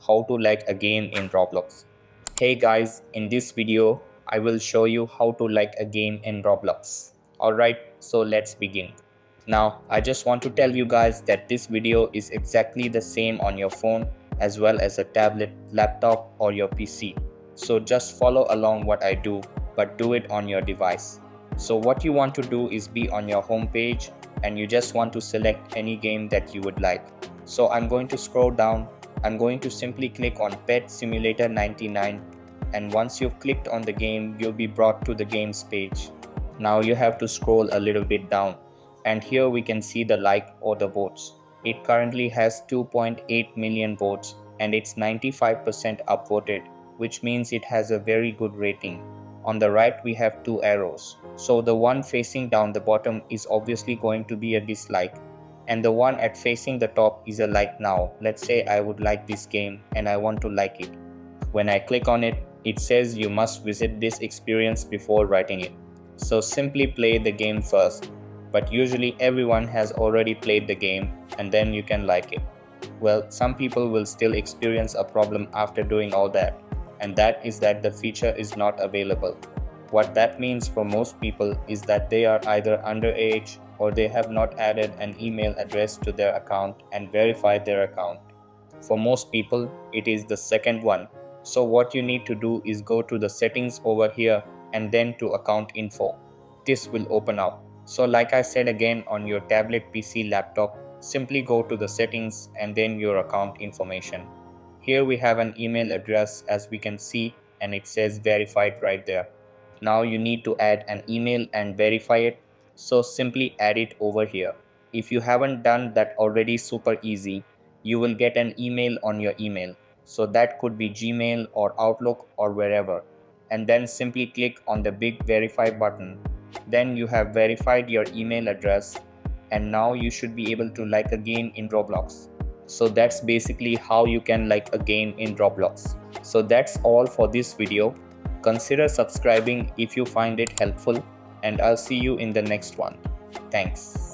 how to like a game in Roblox. Hey guys, in this video, I will show you how to like a game in Roblox. Alright, so let's begin. Now, I just want to tell you guys that this video is exactly the same on your phone as well as a tablet, laptop or your PC. So just follow along what I do, but do it on your device. So what you want to do is be on your home page and you just want to select any game that you would like. So I'm going to scroll down. I'm going to simply click on Pet Simulator 99, and once you've clicked on the game, you'll be brought to the games page. Now you have to scroll a little bit down, and here we can see the like or the votes. It currently has 2.8 million votes and it's 95% upvoted, which means it has a very good rating. On the right we have two arrows, so the one facing down the bottom is obviously going to be a dislike, and the one at facing the top is a like. Now let's say I would like this game and I want to like it. When I click on it, it says you must visit this experience before writing it. So simply play the game first, but usually everyone has already played the game and then you can like it. Well, some people will still experience a problem after doing all that, and that is that the feature is not available. What that means for most people is that they are either underage or they have not added an email address to their account and verified their account. For most people, it is the second one. So what you need to do is go to the settings over here and then to account info. This will open up. So like I said again, on your tablet, PC, laptop, simply go to the settings and then your account information. Here we have an email address as we can see, and it says verified right there. Now you need to add an email and verify it. So simply add it over here. If you haven't done that already, super easy. You will get an email on your email. So that could be Gmail or Outlook or wherever. And then simply click on the big verify button. Then you have verified your email address, and now you should be able to like a game in Roblox. So that's basically how you can like a game in Roblox. So that's all for this video. Consider subscribing if you find it helpful, and I'll see you in the next one. Thanks.